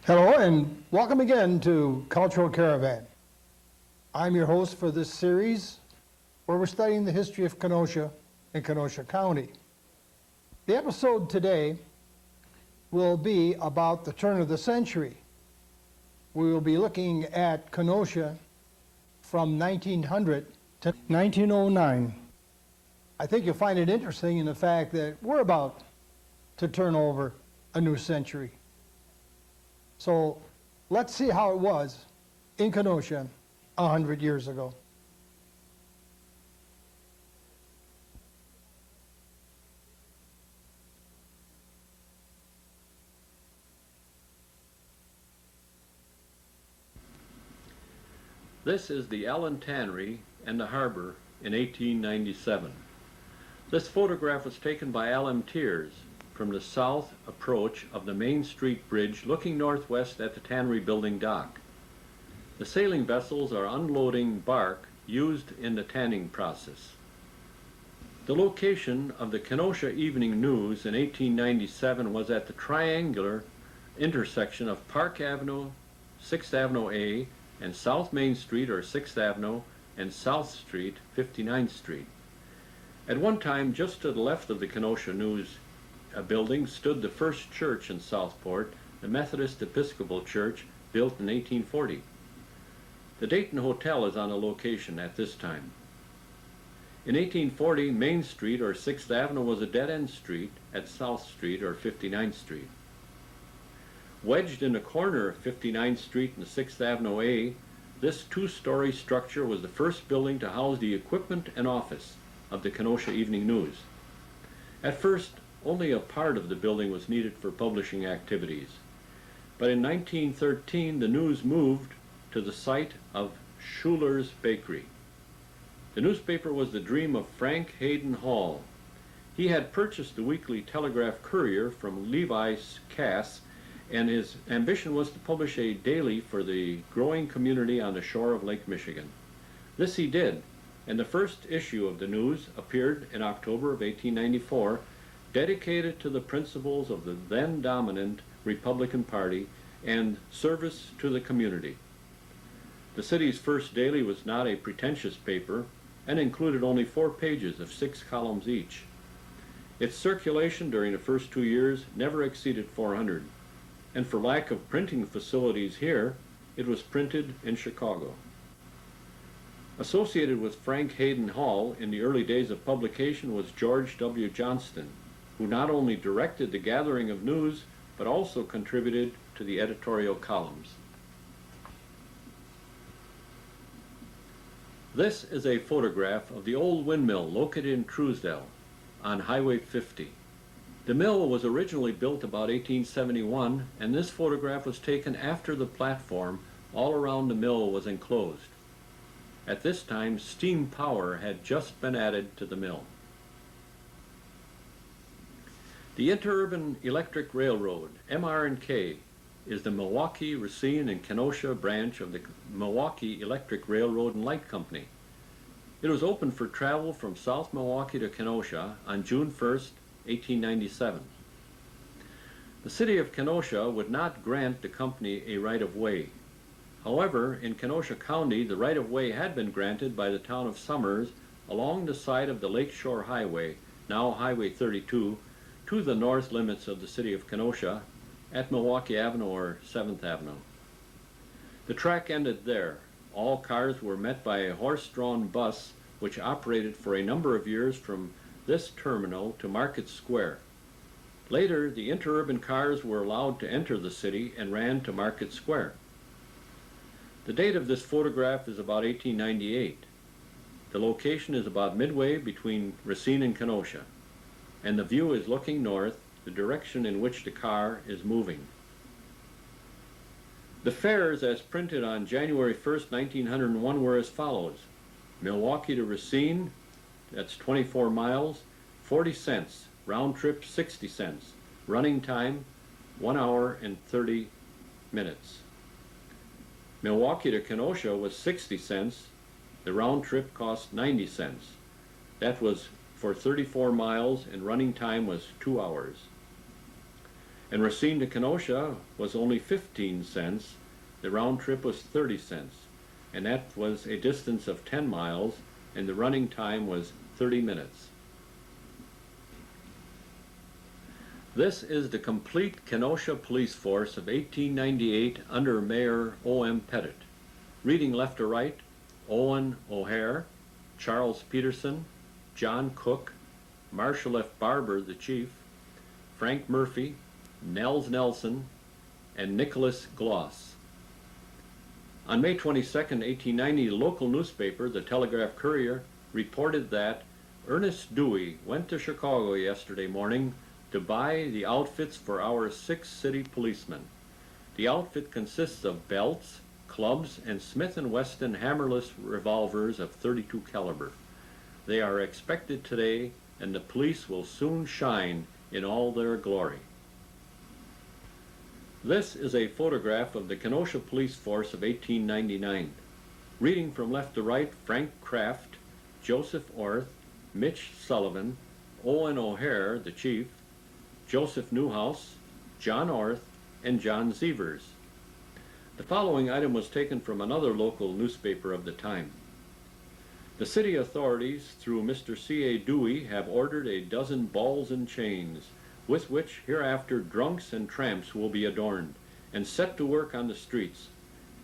Hello and welcome again to Cultural Caravan. I'm your host for this series where we're studying the history of Kenosha and Kenosha County. The episode today will be about the turn of the century. We will be looking at Kenosha from 1900 to 1909. I think you'll find it interesting in the fact that we're about to turn over a new century. So let's see how it was in Kenosha 100 years ago. This is the Allen Tannery and the harbor in 1897. This photograph was taken by Allen from the south approach of the Main Street Bridge looking northwest at the Tannery Building dock. The sailing vessels are unloading bark used in the tanning process. The location of the Kenosha Evening News in 1897 was at the triangular intersection of Park Avenue, 6th Avenue A, and South Main Street or 6th Avenue and South Street, 59th Street. At one time, just to the left of the Kenosha News building stood the first church in Southport, the Methodist Episcopal Church, built in 1840. The Dayton Hotel is on a location at this time. In 1840, Main Street or 6th Avenue was a dead-end street at South Street or 59th Street. Wedged in the corner of 59th Street and 6th Avenue A, this two-story structure was the first building to house the equipment and office of the Kenosha Evening News. At first, only a part of the building was needed for publishing activities. But in 1913, the news moved to the site of Schuler's Bakery. The newspaper was the dream of Frank Hayden Hall. He had purchased the Weekly Telegraph Courier from Levi Cass, and his ambition was to publish a daily for the growing community on the shore of Lake Michigan. This he did, and the first issue of the News appeared in October of 1894, dedicated to the principles of the then dominant Republican Party and service to the community. The city's first daily was not a pretentious paper and included only 4 pages of 6 columns each. Its circulation during the first 2 years never exceeded 400, and for lack of printing facilities here, it was printed in Chicago. Associated with Frank Hayden Hall in the early days of publication was George W. Johnston, who not only directed the gathering of news, but also contributed to the editorial columns. This is a photograph of the old windmill located in Truesdale on Highway 50. The mill was originally built about 1871, and this photograph was taken after the platform all around the mill was enclosed. At this time, steam power had just been added to the mill. The Interurban Electric Railroad, MR&K, is the Milwaukee, Racine, and Kenosha branch of the Milwaukee Electric Railroad and Light Company. It was opened for travel from South Milwaukee to Kenosha on June 1st, 1897. The city of Kenosha would not grant the company a right-of-way. However, in Kenosha County, the right-of-way had been granted by the town of Summers along the side of the Lakeshore Highway, now Highway 32, to the north limits of the city of Kenosha at Milwaukee Avenue or 7th Avenue. The track ended there. All cars were met by a horse-drawn bus which operated for a number of years from this terminal to Market Square. Later, the interurban cars were allowed to enter the city and ran to Market Square. The date of this photograph is about 1898. The location is about midway between Racine and Kenosha, and the view is looking north, the direction in which the car is moving. The fares as printed on January 1st, 1901 were as follows. Milwaukee to Racine, that's 24 miles, 40 cents. Round trip, 60 cents. Running time, 1 hour and 30 minutes. Milwaukee to Kenosha was 60 cents. The round trip cost 90 cents. That was for 34 miles and running time was 2 hours. and Racine to Kenosha was only 15 cents. The round trip was 30 cents, and that was a distance of 10 miles, and the running time was 30 minutes. This is the complete Kenosha police force of 1898 under Mayor O.M. Pettit. Reading left to right: Owen O'Hare, Charles Peterson, John Cook, Marshall F. Barber, the chief, Frank Murphy, Nels Nelson, and Nicholas Gloss. On May 22, 1890, the local newspaper, the Telegraph Courier, reported that Ernest Dewey went to Chicago yesterday morning to buy the outfits for our 6 city policemen. The outfit consists of belts, clubs, and Smith & Wesson hammerless revolvers of .32 caliber. They are expected today, and the police will soon shine in all their glory. This is a photograph of the Kenosha police force of 1899. Reading from left to right: Frank Kraft, Joseph Orth, Mitch Sullivan, Owen O'Hare, the chief, Joseph Newhouse, John Orth, and John Zeevers. The following item was taken from another local newspaper of the time. The city authorities, through Mr. C.A. Dewey, have ordered a dozen balls and chains, with which hereafter drunks and tramps will be adorned, and set to work on the streets.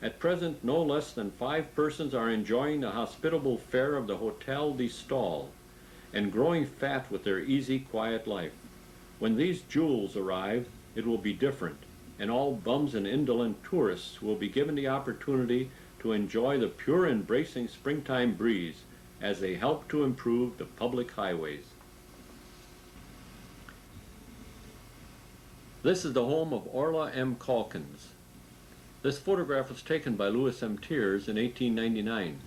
At present, no less than 5 persons are enjoying the hospitable fare of the Hotel de Stall, and growing fat with their easy, quiet life. When these jewels arrive, it will be different, and all bums and indolent tourists will be given the opportunity to enjoy the pure and bracing springtime breeze as they help to improve the public highways. This is the home of Orla M. Calkins. This photograph was taken by Louis M. Tiers in 1899.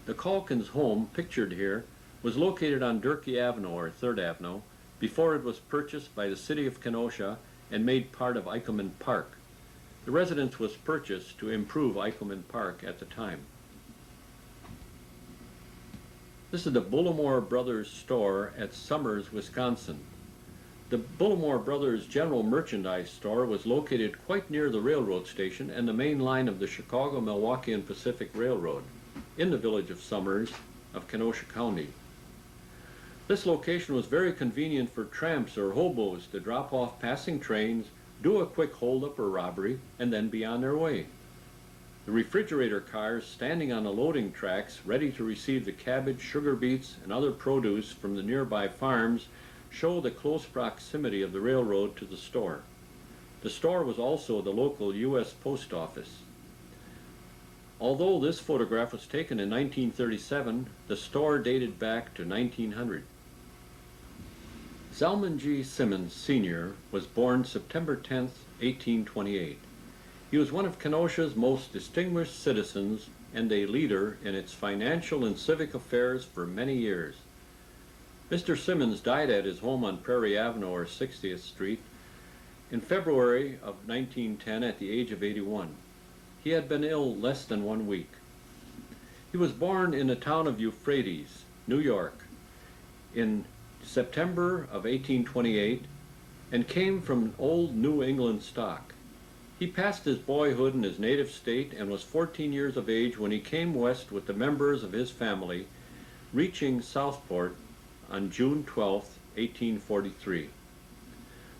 The Calkins home, pictured here, was located on Durkee Avenue, or 3rd Avenue, before it was purchased by the city of Kenosha and made part of Eichelman Park. The residence was purchased to improve Eichelman Park at the time. This is the Bullimore Brothers store at Summers, Wisconsin. The Bullimore Brothers General Merchandise store was located quite near the railroad station and the main line of the Chicago, Milwaukee, and Pacific Railroad, in the village of Summers of Kenosha County. This location was very convenient for tramps or hobos to drop off passing trains, do a quick holdup or robbery, and then be on their way. The refrigerator cars standing on the loading tracks, ready to receive the cabbage, sugar beets, and other produce from the nearby farms, show the close proximity of the railroad to the store. The store was also the local U.S. Post Office. Although this photograph was taken in 1937, the store dated back to 1900. Zalman G. Simmons, Sr. was born September 10, 1828. He was one of Kenosha's most distinguished citizens and a leader in its financial and civic affairs for many years. Mr. Simmons died at his home on Prairie Avenue, or 60th Street, in February of 1910 at the age of 81. He had been ill less than 1 week. He was born in the town of Euphrates, New York, in September of 1828, and came from old New England stock. He passed his boyhood in his native state and was 14 years of age when he came west with the members of his family, reaching Southport on June 12, 1843.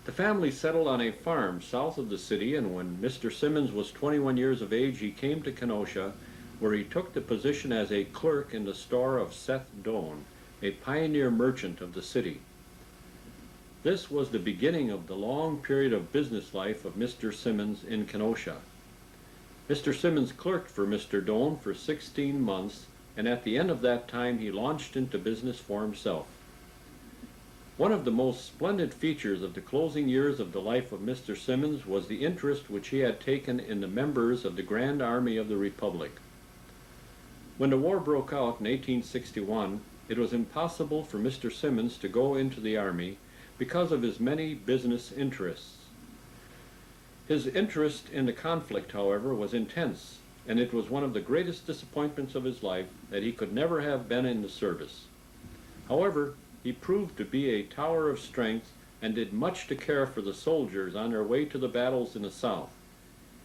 The family settled on a farm south of the city, and when Mr. Simmons was 21 years of age, he came to Kenosha, where he took the position as a clerk in the store of Seth Doane, a pioneer merchant of the city. This was the beginning of the long period of business life of Mr. Simmons in Kenosha. Mr. Simmons clerked for Mr. Doane for 16 months, and at the end of that time he launched into business for himself. One of the most splendid features of the closing years of the life of Mr. Simmons was the interest which he had taken in the members of the Grand Army of the Republic. When the war broke out in 1861, it was impossible for Mr. Simmons to go into the Army because of his many business interests. His interest in the conflict, however, was intense, and it was one of the greatest disappointments of his life that he could never have been in the service. However, he proved to be a tower of strength and did much to care for the soldiers on their way to the battles in the South.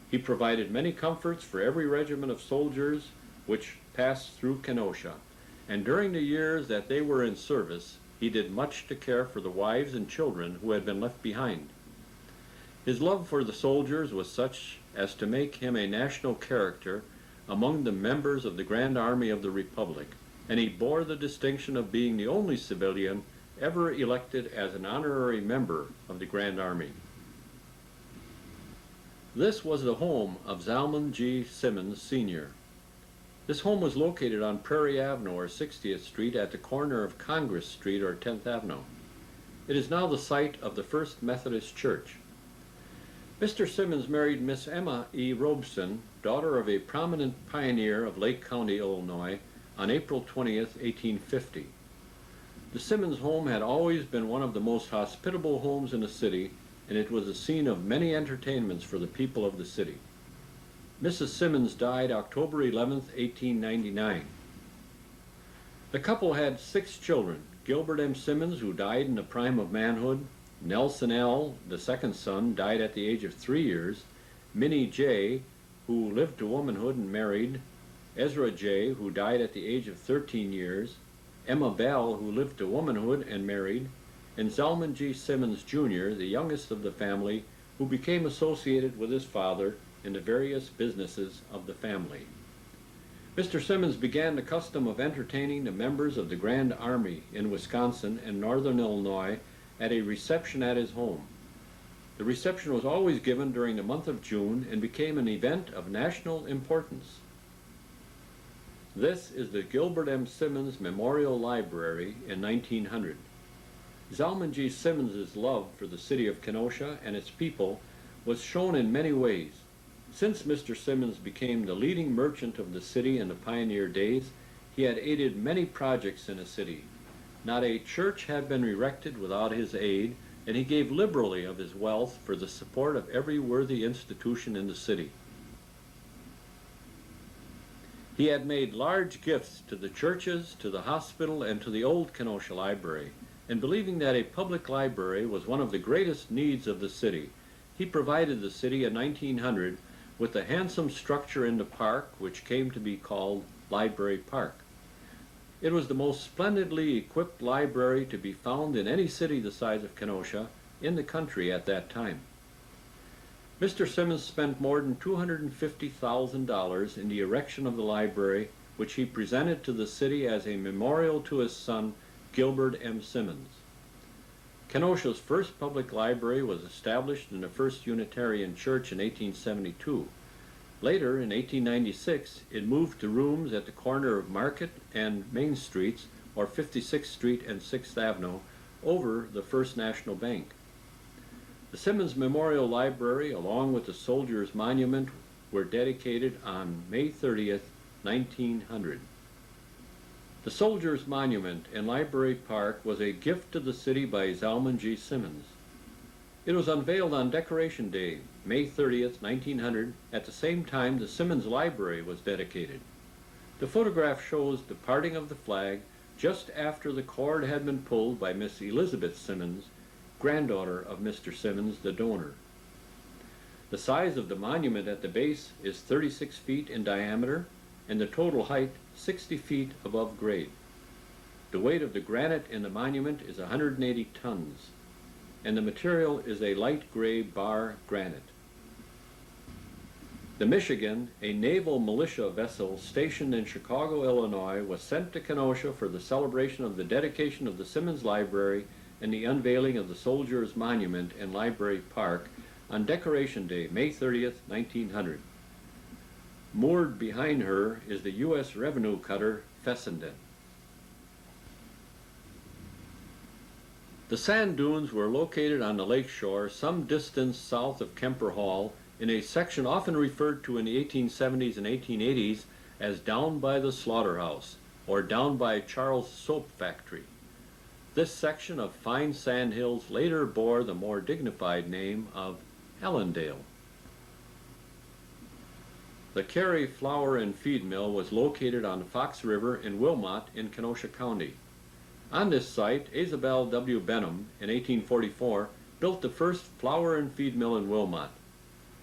He provided many comforts for every regiment of soldiers which passed through Kenosha, and during the years that they were in service, he did much to care for the wives and children who had been left behind. His love for the soldiers was such as to make him a national character among the members of the Grand Army of the Republic, and he bore the distinction of being the only civilian ever elected as an honorary member of the Grand Army. This was the home of Zalman G. Simmons, Sr. This home was located on Prairie Avenue or 60th Street at the corner of Congress Street or 10th Avenue. It is now the site of the First Methodist Church. Mr. Simmons married Miss Emma E. Robeson, daughter of a prominent pioneer of Lake County, Illinois, on April 20th, 1850. The Simmons home had always been one of the most hospitable homes in the city, and it was the scene of many entertainments for the people of the city. Mrs. Simmons died October 11th, 1899. The couple had 6 children: Gilbert M. Simmons, who died in the prime of manhood; Nelson L., the second son, died at the age of 3 years; Minnie J., who lived to womanhood and married; Ezra J., who died at the age of 13 years; Emma Bell, who lived to womanhood and married; and Zalman G. Simmons, Jr., the youngest of the family, who became associated with his father in the various businesses of the family. Mr. Simmons began the custom of entertaining the members of the Grand Army in Wisconsin and northern Illinois at a reception at his home. The reception was always given during the month of June and became an event of national importance. This is the Gilbert M. Simmons Memorial Library in 1900. Zalman G. Simmons' love for the city of Kenosha and its people was shown in many ways. Since Mr. Simmons became the leading merchant of the city in the pioneer days, he had aided many projects in the city. Not a church had been erected without his aid, and he gave liberally of his wealth for the support of every worthy institution in the city. He had made large gifts to the churches, to the hospital, and to the old Kenosha Library, and believing that a public library was one of the greatest needs of the city, he provided the city in 1900 with a handsome structure in the park which came to be called Library Park. It was the most splendidly equipped library to be found in any city the size of Kenosha in the country at that time. Mr. Simmons spent more than $250,000 in the erection of the library, which he presented to the city as a memorial to his son, Gilbert M. Simmons. Kenosha's first public library was established in the First Unitarian Church in 1872. Later, in 1896, it moved to rooms at the corner of Market and Main Streets, or 56th Street and 6th Avenue, over the First National Bank. The Simmons Memorial Library, along with the Soldiers' Monument, were dedicated on May 30th, 1900. The Soldiers' Monument in Library Park was a gift to the city by Zalman G. Simmons. It was unveiled on Decoration Day, May 30th, 1900, at the same time the Simmons Library was dedicated. The photograph shows the parting of the flag just after the cord had been pulled by Miss Elizabeth Simmons, granddaughter of Mr. Simmons, the donor. The size of the monument at the base is 36 feet in diameter, and the total height 60 feet above grade. The weight of the granite in the monument is 180 tons, and the material is a light gray bar granite. The Michigan, a naval militia vessel stationed in Chicago, Illinois, was sent to Kenosha for the celebration of the dedication of the Simmons Library and the unveiling of the Soldiers' Monument in Library Park on Decoration Day, May 30th, 1900. Moored behind her is the U.S. revenue cutter Fessenden. The sand dunes were located on the lake shore some distance south of Kemper Hall in a section often referred to in the 1870s and 1880s as Down by the Slaughterhouse or Down by Charles' Soap Factory. This section of fine sand hills later bore the more dignified name of Allendale. The Cary Flour and Feed Mill was located on Fox River in Wilmot in Kenosha County. On this site, Isabel W. Benham, in 1844, built the first flour and feed mill in Wilmot,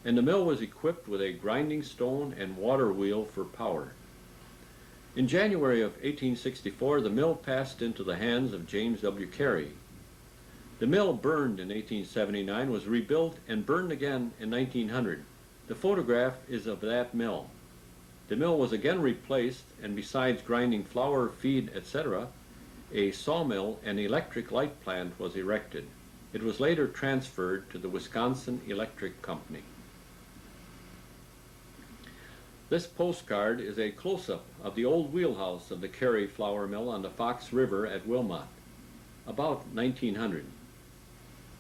and the mill was equipped with a grinding stone and water wheel for power. In January of 1864, the mill passed into the hands of James W. Carey. The mill burned in 1879, was rebuilt, and burned again in 1900. The photograph is of that mill. The mill was again replaced, and besides grinding flour, feed, etc., a sawmill and electric light plant was erected. It was later transferred to the Wisconsin Electric Company. This postcard is a close-up of the old wheelhouse of the Carey flour mill on the Fox River at Wilmot, about 1900.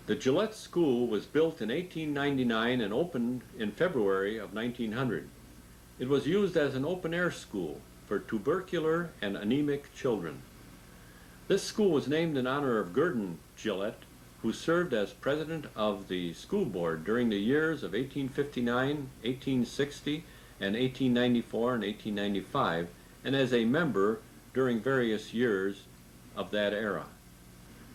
The Gillette School was built in 1899 and opened in February of 1900. It was used as an open-air school for tubercular and anemic children. This school was named in honor of Gurdon Gillette, who served as president of the school board during the years of 1859, 1860, and 1894 and 1895, and as a member during various years of that era.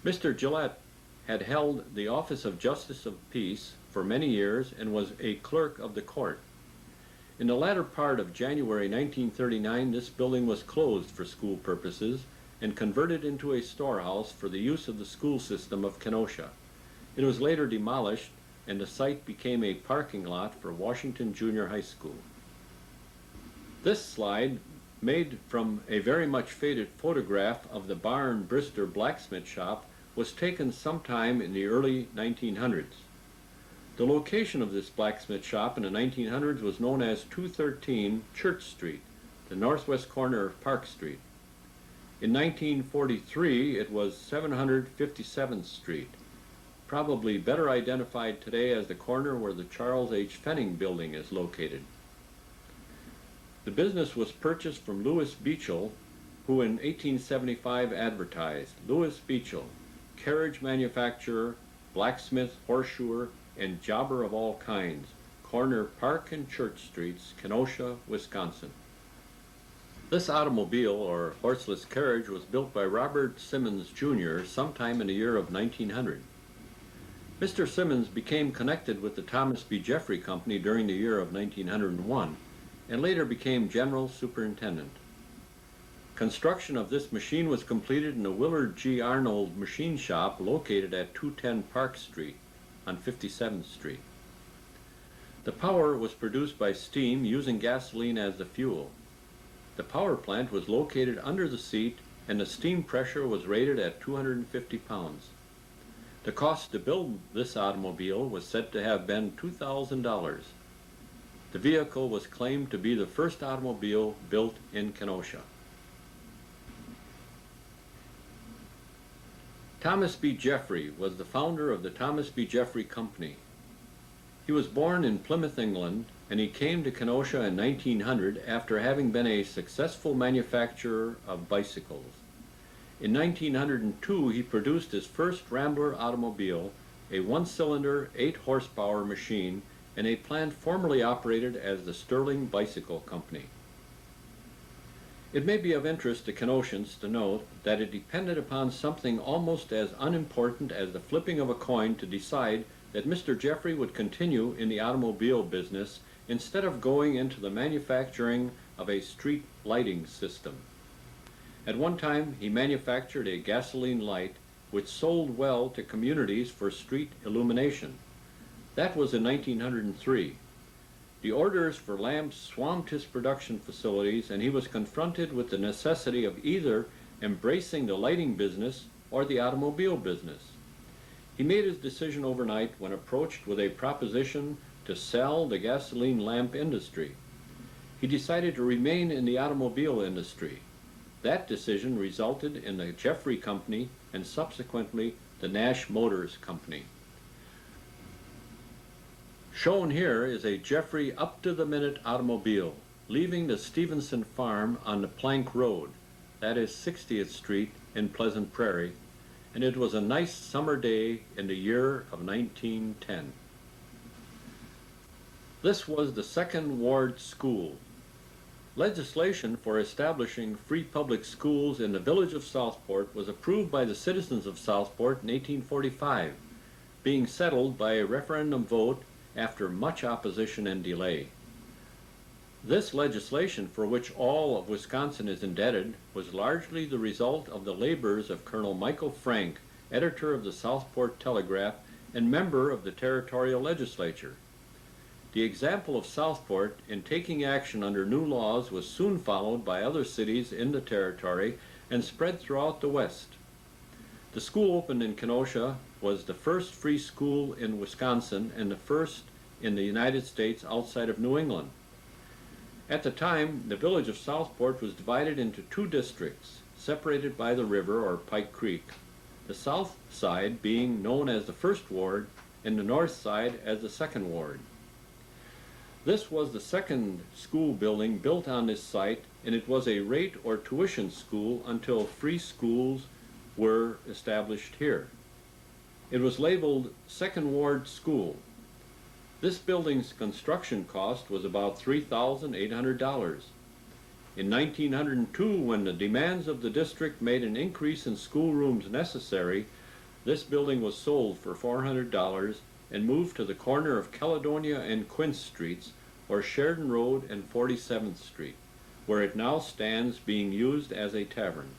Mr. Gillette had held the office of Justice of Peace for many years and was a clerk of the court. In the latter part of January 1939, this building was closed for school purposes and converted into a storehouse for the use of the school system of Kenosha. It was later demolished, and the site became a parking lot for Washington Junior High School. This slide, made from a very much faded photograph of the Barn Brister blacksmith shop, was taken sometime in the early 1900s. The location of this blacksmith shop in the 1900s was known as 213 Church Street, the northwest corner of Park Street. In 1943, it was 757th Street, probably better identified today as the corner where the Charles H. Fenning Building is located. The business was purchased from Louis Beachell, who in 1875 advertised, "Louis Beachell, carriage manufacturer, blacksmith, horseshoer, and jobber of all kinds, corner Park and Church Streets, Kenosha, Wisconsin." This automobile, or horseless carriage, was built by Robert Simmons, Jr. sometime in the year of 1900. Mr. Simmons became connected with the Thomas B. Jeffrey Company during the year of 1901, and later became general superintendent. Construction of this machine was completed in the Willard G. Arnold machine shop located at 210 Park Street on 57th Street. The power was produced by steam using gasoline as the fuel. The power plant was located under the seat, and the steam pressure was rated at 250 pounds. The cost to build this automobile was said to have been $2,000. The vehicle was claimed to be the first automobile built in Kenosha. Thomas B. Jeffrey was the founder of the Thomas B. Jeffrey Company. He was born in Plymouth, England, and he came to Kenosha in 1900 after having been a successful manufacturer of bicycles. In 1902, he produced his first Rambler automobile, a one-cylinder, 8-horsepower machine, in a plant formerly operated as the Sterling Bicycle Company. It may be of interest to Kenoshans to note that it depended upon something almost as unimportant as the flipping of a coin to decide that Mr. Jeffrey would continue in the automobile business instead of going into the manufacturing of a street lighting system. At one time, he manufactured a gasoline light which sold well to communities for street illumination. That was in 1903. The orders for lamps swamped his production facilities, and he was confronted with the necessity of either embracing the lighting business or the automobile business. He made his decision overnight when approached with a proposition to sell the gasoline lamp industry. He decided to remain in the automobile industry. That decision resulted in the Jeffrey Company and subsequently the Nash Motors Company. Shown here is a Jeffrey up-to-the-minute automobile leaving the Stevenson farm on the Plank Road, that is 60th Street in Pleasant Prairie, and it was a nice summer day in the year of 1910. This was the Second Ward School. Legislation for establishing free public schools in the village of Southport was approved by the citizens of Southport in 1845, being settled by a referendum vote after much opposition and delay. This legislation, for which all of Wisconsin is indebted, was largely the result of the labors of Colonel Michael Frank, editor of the Southport Telegraph and member of the territorial legislature. The example of Southport in taking action under new laws was soon followed by other cities in the territory and spread throughout the West. The school opened in Kenosha was the first free school in Wisconsin and the first in the United States outside of New England. At the time, the village of Southport was divided into two districts, separated by the river or Pike Creek, the south side being known as the First Ward and the north side as the Second Ward. This was the second school building built on this site, and it was a rate or tuition school until free schools were established here. It was labeled Second Ward School. This building's construction cost was about $3,800. In 1902, when the demands of the district made an increase in schoolrooms necessary, this building was sold for $400 and moved to the corner of Caledonia and Quince Streets, or Sheridan Road and 47th Street, where it now stands being used as a tavern.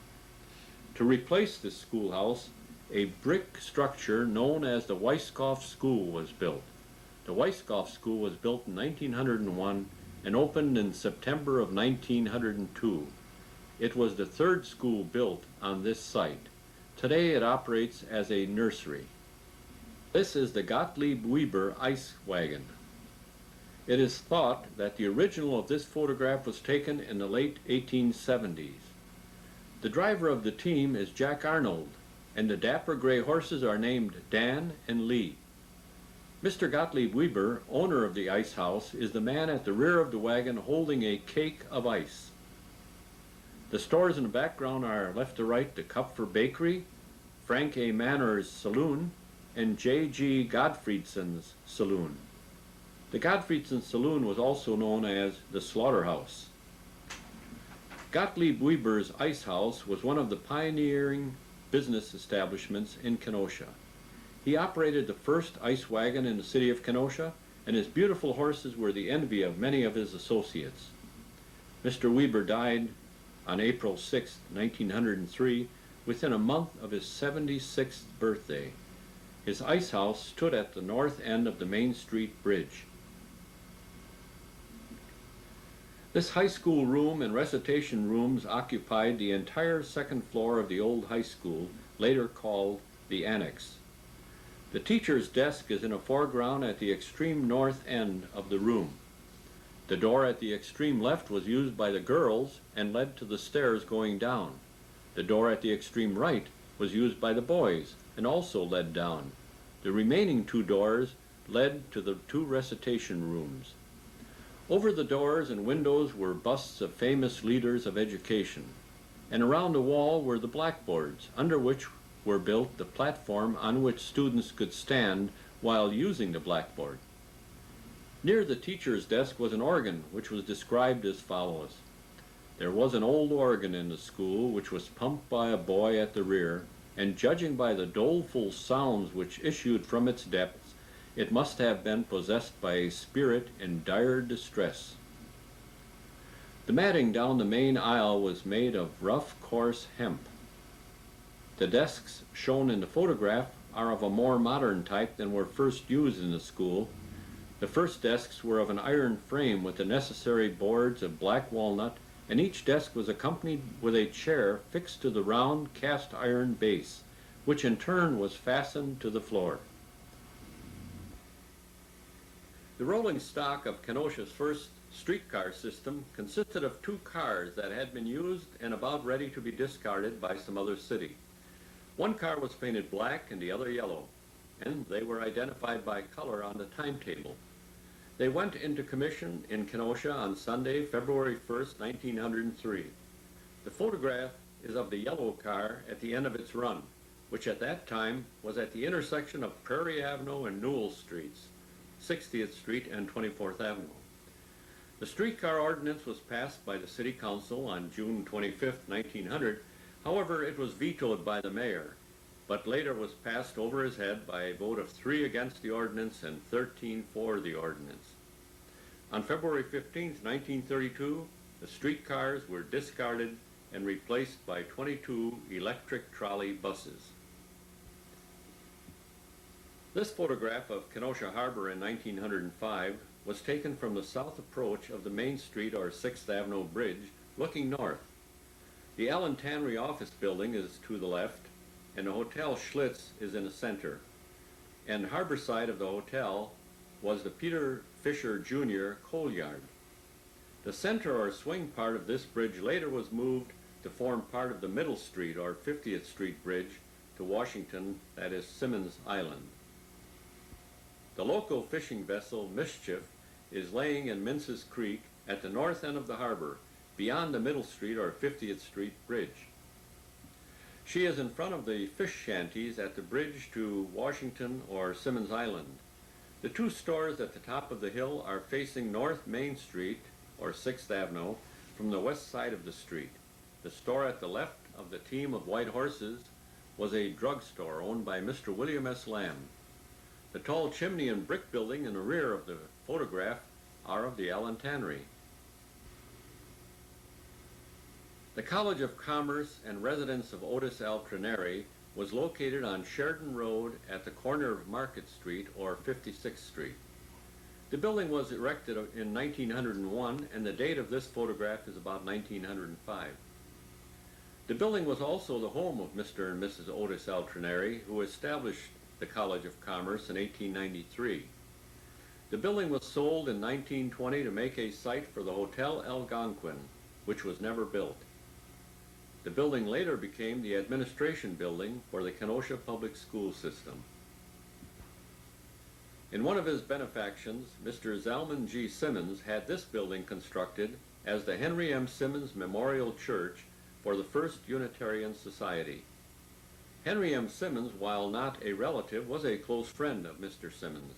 To replace this schoolhouse, a brick structure known as the Weiskopf School was built. The Weiskopf School was built in 1901 and opened in September of 1902. It was the third school built on this site. Today it operates as a nursery. This is the Gottlieb Weber ice wagon. It is thought that the original of this photograph was taken in the late 1870s. The driver of the team is Jack Arnold, and the dapper gray horses are named Dan and Lee. Mr. Gottlieb Weber, owner of the ice house, is the man at the rear of the wagon holding a cake of ice. The stores in the background are left to right the Kupfer Bakery, Frank A. Manor's Saloon, and J.G. Gottfriedson's Saloon. The Gottfriedson Saloon was also known as the Slaughterhouse. Gottlieb Weber's Ice House was one of the pioneering business establishments in Kenosha. He operated the first ice wagon in the city of Kenosha, and his beautiful horses were the envy of many of his associates. Mr. Weber died on April 6, 1903, within a month of his 76th birthday. His ice house stood at the north end of the Main Street Bridge. This high school room and recitation rooms occupied the entire second floor of the old high school, later called the Annex. The teacher's desk is in a foreground at the extreme north end of the room. The door at the extreme left was used by the girls and led to the stairs going down. The door at the extreme right was used by the boys and also led down. The remaining two doors led to the two recitation rooms. Over the doors and windows were busts of famous leaders of education, and around the wall were the blackboards, under which were built the platform on which students could stand while using the blackboard. Near the teacher's desk was an organ, which was described as follows. There was an old organ in the school, which was pumped by a boy at the rear, and judging by the doleful sounds which issued from its depths, it must have been possessed by a spirit in dire distress. The matting down the main aisle was made of rough, coarse hemp. The desks shown in the photograph are of a more modern type than were first used in the school. The first desks were of an iron frame with the necessary boards of black walnut, and each desk was accompanied with a chair fixed to the round cast iron base, which in turn was fastened to the floor. The rolling stock of Kenosha's first streetcar system consisted of two cars that had been used and about ready to be discarded by some other city. One car was painted black and the other yellow, and they were identified by color on the timetable. They went into commission in Kenosha on Sunday, February 1st, 1903. The photograph is of the yellow car at the end of its run, which at that time was at the intersection of Prairie Avenue and Newell Streets, 60th Street and 24th Avenue. The streetcar ordinance was passed by the City Council on June 25, 1900. However, it was vetoed by the mayor, but later was passed over his head by a vote of 3 against the ordinance and 13 for the ordinance. On February 15, 1932, the streetcars were discarded and replaced by 22 electric trolley buses. This photograph of Kenosha Harbor in 1905 was taken from the south approach of the Main Street or 6th Avenue Bridge, looking north. The Allen Tannery office building is to the left, and the Hotel Schlitz is in the center. And harbor side of the hotel was the Peter Fisher Jr. coal yard. The center or swing part of this bridge later was moved to form part of the Middle Street or 50th Street Bridge to Washington, that is Simmons Island. The local fishing vessel Mischief is laying in Mince's Creek at the north end of the harbor, beyond the Middle Street or 50th Street Bridge. She is in front of the fish shanties at the bridge to Washington or Simmons Island. The 2 stores at the top of the hill are facing North Main Street or 6th Avenue from the west side of the street. The store at the left of the team of white horses was a drugstore owned by Mr. William S. Lamb. The tall chimney and brick building in the rear of the photograph are of the Allen Tannery. The College of Commerce and residence of Otis Altrineri was located on Sheridan Road at the corner of Market Street or 56th Street. The building was erected in 1901, and the date of this photograph is about 1905. The building was also the home of Mr. and Mrs. Otis Altrineri, who established the College of Commerce in 1893. The building was sold in 1920 to make a site for the Hotel Algonquin, which was never built. The building later became the administration building for the Kenosha Public School System. In one of his benefactions, Mr. Zalman G. Simmons had this building constructed as the Henry M. Simmons Memorial Church for the First Unitarian Society. Henry M. Simmons, while not a relative, was a close friend of Mr. Simmons.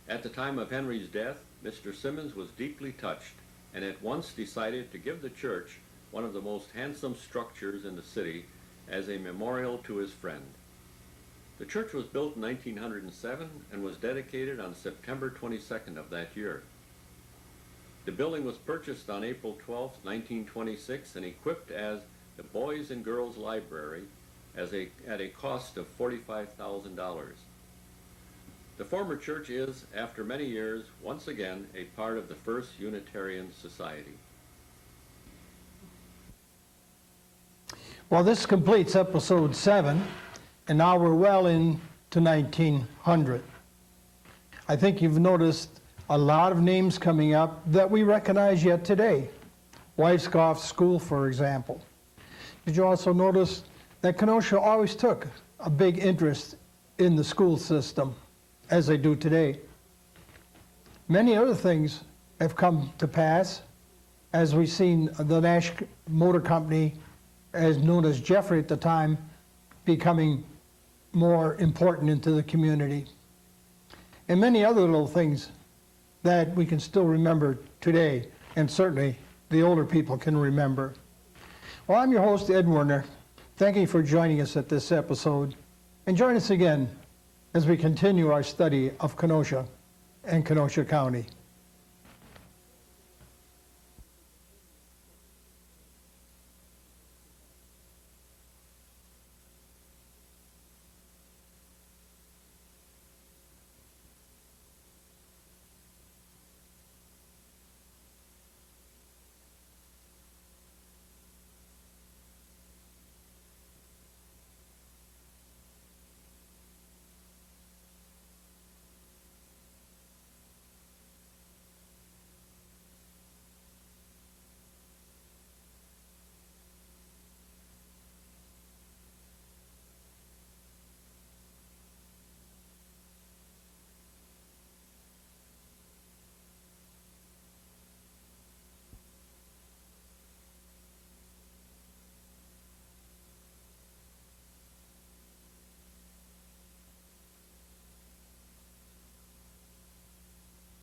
At the time of Henry's death, Mr. Simmons was deeply touched and at once decided to give the church one of the most handsome structures in the city as a memorial to his friend. The church was built in 1907 and was dedicated on September 22nd of that year. The building was purchased on April 12, 1926 and equipped as the Boys and Girls Library at a cost of $45,000. The former church is, after many years, once again a part of the First Unitarian Society. Well, this completes episode 7, and now we're well into 1900. I think you've noticed a lot of names coming up that we recognize yet today. Weisskopf School, for example. Did you also notice that Kenosha always took a big interest in the school system, as they do today? Many other things have come to pass, as we've seen the Nash Motor Company, as known as Jeffrey at the time, becoming more important into the community. And many other little things that we can still remember today, and certainly the older people can remember. Well, I'm your host, Ed Werner. Thank you for joining us at this episode, and join us again as we continue our study of Kenosha and Kenosha County.